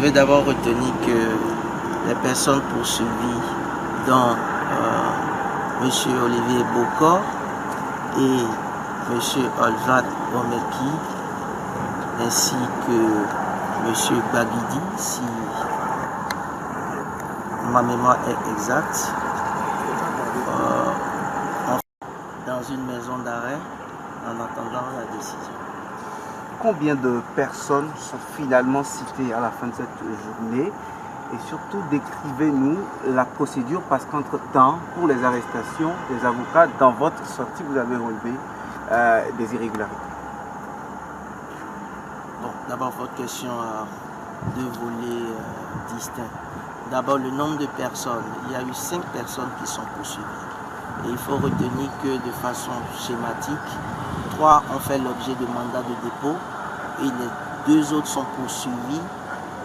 avez d'abord retenu que les personnes poursuivies, dont M. Olivier Bokor et M. Olvat Omeki, ainsi que M. Bagidi, si ma mémoire est exacte, dans une maison d'arrêt en attendant la décision. Combien de personnes sont finalement citées à la fin de cette journée? Et surtout, décrivez-nous la procédure, parce qu'entre-temps, pour les arrestations des avocats, dans votre sortie, vous avez relevé des irrégularités. Bon, d'abord, votre question a deux volets distincts. D'abord, le nombre de personnes. Il y a eu 5 personnes qui sont poursuivies. Et il faut retenir que de façon schématique, 3 ont fait l'objet de mandats de dépôt et les 2 autres sont poursuivis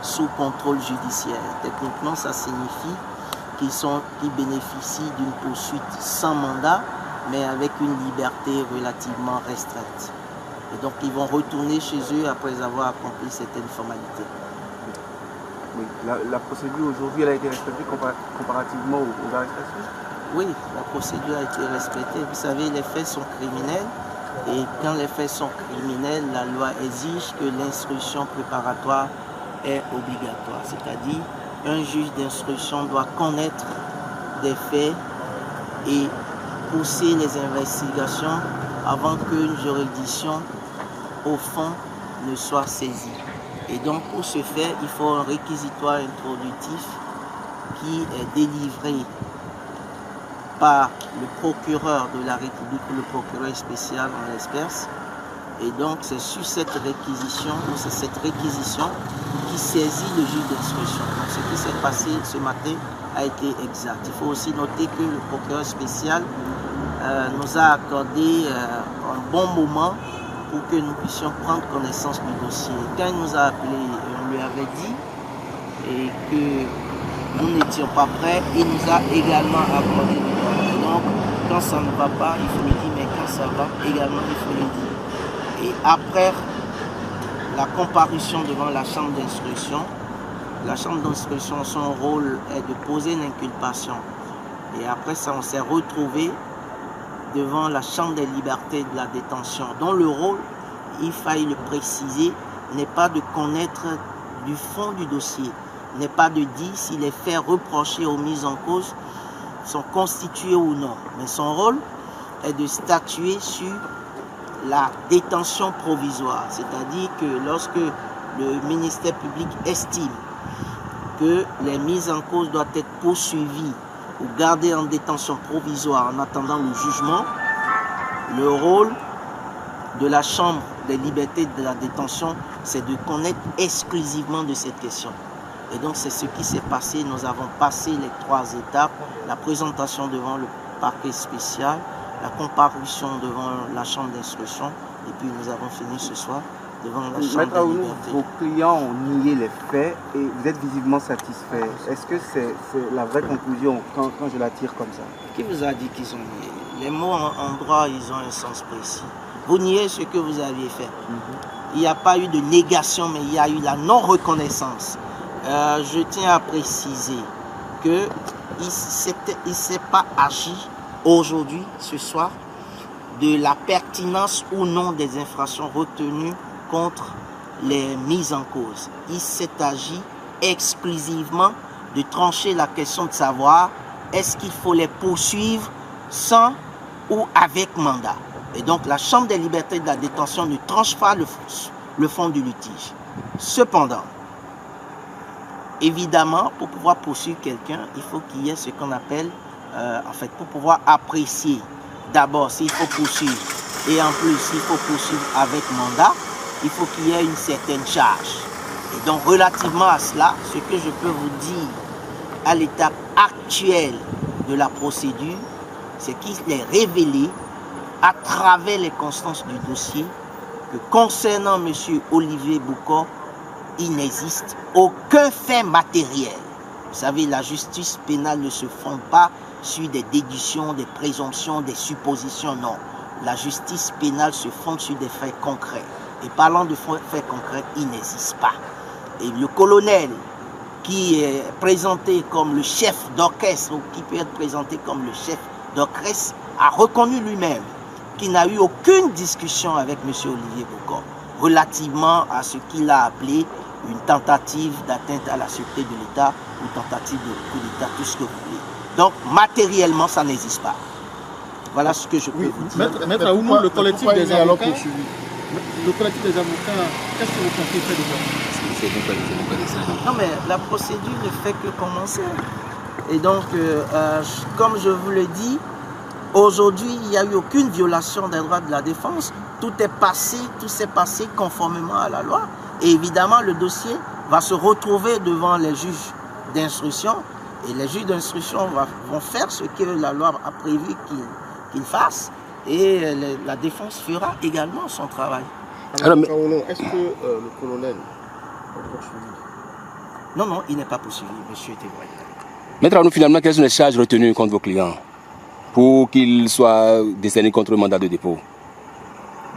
sous contrôle judiciaire. Techniquement, ça signifie qu'ils bénéficient d'une poursuite sans mandat, mais avec une liberté relativement restreinte. Et donc, ils vont retourner chez eux après avoir accompli certaines formalités. Oui, la procédure aujourd'hui, elle a été respectée comparativement aux arrestations? Oui, la procédure a été respectée. Vous savez, les faits sont criminels. Et quand les faits sont criminels, la loi exige que l'instruction préparatoire est obligatoire. C'est-à-dire, un juge d'instruction doit connaître des faits et pousser les investigations avant qu'une juridiction, au fond, ne soit saisie. Et donc, pour ce faire, il faut un réquisitoire introductif qui est délivré par le procureur de la République ou le procureur spécial en l'espèce. Et donc, c'est sur cette réquisition, ou c'est cette réquisition qui saisit le juge d'instruction. Donc, ce qui s'est passé ce matin a été exact. Il faut aussi noter que le procureur spécial nous a accordé un bon moment pour que nous puissions prendre connaissance du dossier. Quand il nous a appelé, on lui avait dit et que nous n'étions pas prêts, il nous a également accordé du temps. Donc, quand ça ne va pas, il faut le dire, mais quand ça va, également, il faut le dire. Et après la comparution devant la chambre d'instruction, son rôle est de poser une inculpation. Et après ça, on s'est retrouvé devant la chambre des libertés de la détention, dont le rôle, il faille le préciser, n'est pas de connaître du fond du dossier, n'est pas de dire si les faits reprochés aux mises en cause sont constitués ou non. Mais son rôle est de statuer sur la détention provisoire. C'est-à-dire que lorsque le ministère public estime que les mises en cause doivent être poursuivies ou gardées en détention provisoire en attendant le jugement, le rôle de la chambre des libertés de la détention, c'est de connaître exclusivement de cette question. Et donc c'est ce qui s'est passé. Nous avons passé les 3 étapes, la présentation devant le parquet spécial, la comparution devant la chambre d'instruction, et puis nous avons fini ce soir devant la chambre des libertés. Vos clients ont nié les faits et vous êtes visiblement satisfait. Est-ce que c'est la vraie conclusion quand je la tire comme ça? Qui vous a dit qu'ils ont nié? Les mots en droit, ils ont un sens précis. Vous niez ce que vous aviez fait. Il n'y a pas eu de négation, mais il y a eu la non-reconnaissance. Je tiens à préciser qu'il ne s'est pas agi aujourd'hui, ce soir, de la pertinence ou non des infractions retenues contre les mises en cause. Il s'est agi exclusivement de trancher la question de savoir est-ce qu'il faut les poursuivre sans ou avec mandat. Et donc la Chambre des libertés de la détention ne tranche pas le fond du litige. Cependant, évidemment, pour pouvoir poursuivre quelqu'un, il faut qu'il y ait ce qu'on appelle, pour pouvoir apprécier d'abord s'il faut poursuivre, et en plus s'il faut poursuivre avec mandat, il faut qu'il y ait une certaine charge. Et donc relativement à cela, ce que je peux vous dire à l'étape actuelle de la procédure, c'est qu'il est révélé à travers les constances du dossier que concernant M. Olivier Bokor, il n'existe aucun fait matériel. Vous savez, la justice pénale ne se fonde pas sur des déductions, des présomptions, des suppositions, non. La justice pénale se fonde sur des faits concrets. Et parlant de faits concrets, il n'existe pas. Et le colonel qui est présenté comme le chef d'orchestre, ou qui peut être présenté comme le chef d'orchestre, a reconnu lui-même qu'il n'a eu aucune discussion avec M. Olivier Bokor relativement à ce qu'il a appelé une tentative d'atteinte à la sûreté de l'État ou tentative de coup d'État, tout ce que vous voulez. Donc matériellement, ça n'existe pas. Voilà ce que je peux vous dire. Maître Aoumou, le collectif des avocats, qu'est-ce que vous comptez faire Non mais la procédure ne fait que commencer. Et donc, comme je vous le dis, aujourd'hui, il n'y a eu aucune violation des droits de la défense. Tout s'est passé conformément à la loi. Et évidemment, le dossier va se retrouver devant les juges d'instruction. Et les juges d'instruction vont faire ce que la loi a prévu qu'ils fassent. Et la défense fera également son travail. Alors, est-ce que le colonel est poursuivi? Non, il n'est pas poursuivi, monsieur était voyé. Maître Aoumou, finalement, quelles sont les charges retenues contre vos clients pour qu'ils soient décernés contre le mandat de dépôt?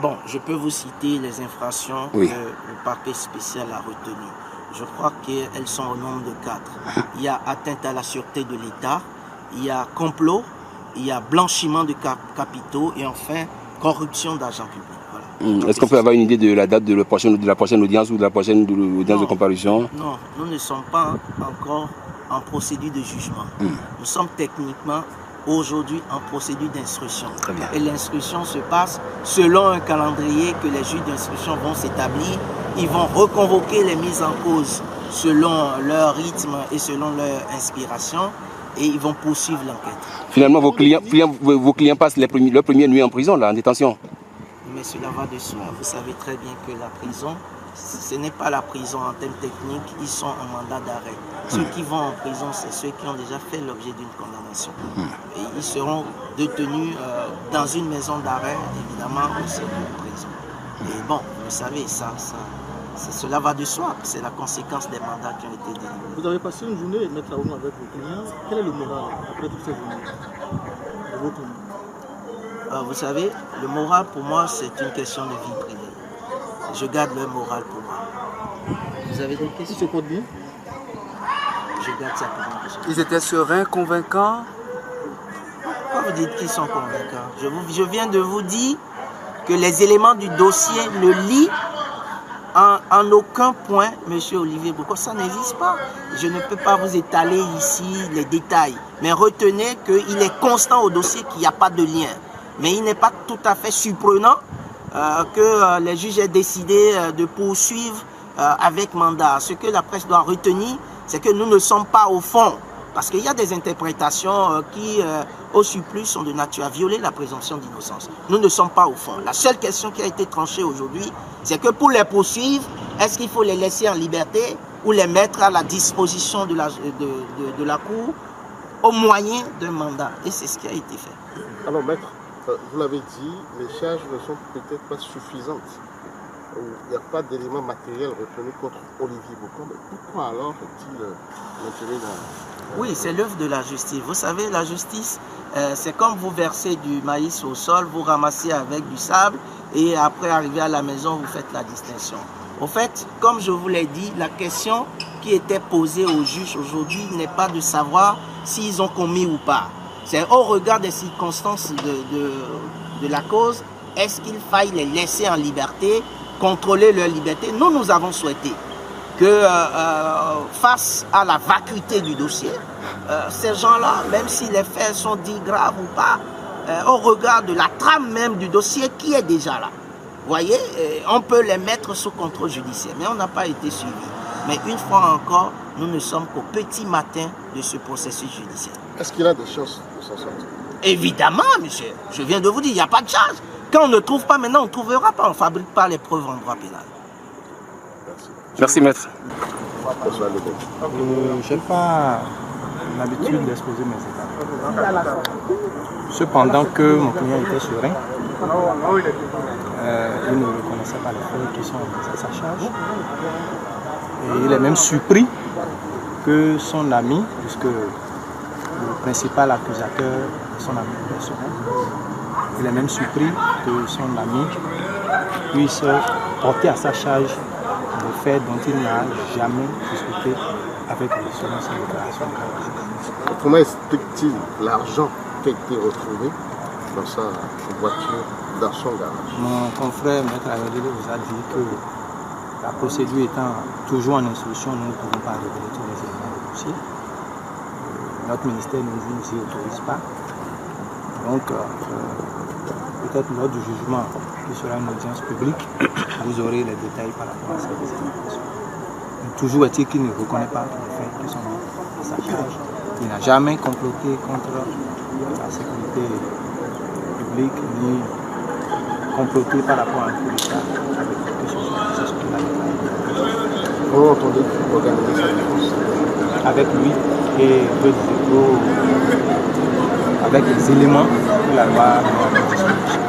Bon, je peux vous citer les infractions que le parquet spécial a retenues. Je crois qu'elles sont au nombre de 4. Il y a atteinte à la sûreté de l'État, il y a complot, il y a blanchiment de capitaux et enfin corruption d'argent public. Voilà. Est-ce qu'on peut avoir une idée de la date de la prochaine audience ou de la prochaine audience de comparution? Non, nous ne sommes pas encore en procédure de jugement. Nous sommes techniquement aujourd'hui en procédure d'instruction. Et l'instruction se passe selon un calendrier que les juges d'instruction vont s'établir. Ils vont reconvoquer les mises en cause selon leur rythme et selon leur inspiration et ils vont poursuivre l'enquête. Finalement, vos clients passent leur première nuit en prison, là, en détention? Mais cela va de soi. Vous savez très bien que la prison, ce n'est pas la prison en termes techniques, ils sont en mandat d'arrêt. Ceux qui vont en prison, c'est ceux qui ont déjà fait l'objet d'une condamnation. Et ils seront détenus dans une maison d'arrêt, évidemment, au sein d'une prison. Et bon, vous savez, cela va de soi. C'est la conséquence des mandats qui ont été délivrés. Vous avez passé une journée, Maître Aoumou, avec vos clients. Quel est le moral après toutes ces journées de vos clients? Vous savez, le moral pour moi, c'est une question de vie privée. Je garde le moral pour moi. Vous avez des questions? Ils se portent bien? Je garde ça pour moi. Ils étaient sereins, convaincants? Pourquoi vous dites qu'ils sont convaincants? Je viens de vous dire que les éléments du dossier ne lient en aucun point M. Olivier Bokor. Ça n'existe pas. Je ne peux pas vous étaler ici les détails. Mais retenez qu'il est constant au dossier qu'il n'y a pas de lien. Mais il n'est pas tout à fait surprenant que les juges aient décidé de poursuivre avec mandat. Ce que la presse doit retenir, c'est que nous ne sommes pas au fond. Parce qu'il y a des interprétations qui, au surplus, sont de nature à violer la présomption d'innocence. Nous ne sommes pas au fond. La seule question qui a été tranchée aujourd'hui, c'est que pour les poursuivre, est-ce qu'il faut les laisser en liberté ou les mettre à la disposition de la Cour au moyen d'un mandat? Et c'est ce qui a été fait. Alors, maître, vous l'avez dit, les charges ne sont peut-être pas suffisantes. Il n'y a pas d'éléments matériels retenus contre Olivier Bokor. Mais pourquoi alors est-il maintenu dans... Oui, c'est l'œuvre de la justice. Vous savez, la justice, c'est comme vous versez du maïs au sol, vous ramassez avec du sable et après arriver à la maison, vous faites la distinction. Au fait, comme je vous l'ai dit, la question qui était posée aux juges aujourd'hui n'est pas de savoir s'ils ont commis ou pas. C'est au regard des circonstances de la cause, est-ce qu'il faille les laisser en liberté, contrôler leur liberté? Nous avons souhaité que face à la vacuité du dossier, ces gens-là, même si les faits sont dits graves ou pas, au regard de la trame même du dossier qui est déjà là, vous voyez, on peut les mettre sous contrôle judiciaire, mais on n'a pas été suivi. Mais une fois encore, nous ne sommes qu'au petit matin de ce processus judiciaire. Est-ce qu'il a des chances de s'en sortir? Évidemment, monsieur. Je viens de vous dire, il n'y a pas de chance. Quand on ne trouve pas maintenant, on ne trouvera pas. On ne fabrique pas les preuves en droit pénal. Merci. Merci, maître. Je n'ai pas l'habitude d'exposer mes états. Cependant que mon client était serein, il ne reconnaissait pas les faits qui sont à sa charge. Et il est même surpris que son ami, puisque le principal accusateur est son ami personnel, il est même surpris que son ami puisse porter à sa charge des faits dont il n'a jamais discuté avec lui selon ses déclarations. Comment explique-t-il l'argent qui a été retrouvé dans sa voiture, dans son garage? Mon confrère Maître Ayodele vous a dit que la procédure étant toujours en instruction, nous ne pouvons pas révéler tous les éléments du dossier. Notre ministère ne nous y autorise pas. Donc, peut-être lors du jugement, qui sera une audience publique, vous aurez les détails par rapport à cette information. Toujours est-il qu'il ne reconnaît pas les faits qui sont mis à sa charge. Il n'a jamais comploté contre la sécurité publique, ni comploté par rapport à un coup d'État avec quelque chose. C'est ce qu'il a déclaré. Comment entendez-vous organiser sa défense? Avec lui et avec les éléments que la loi met à notre disposition.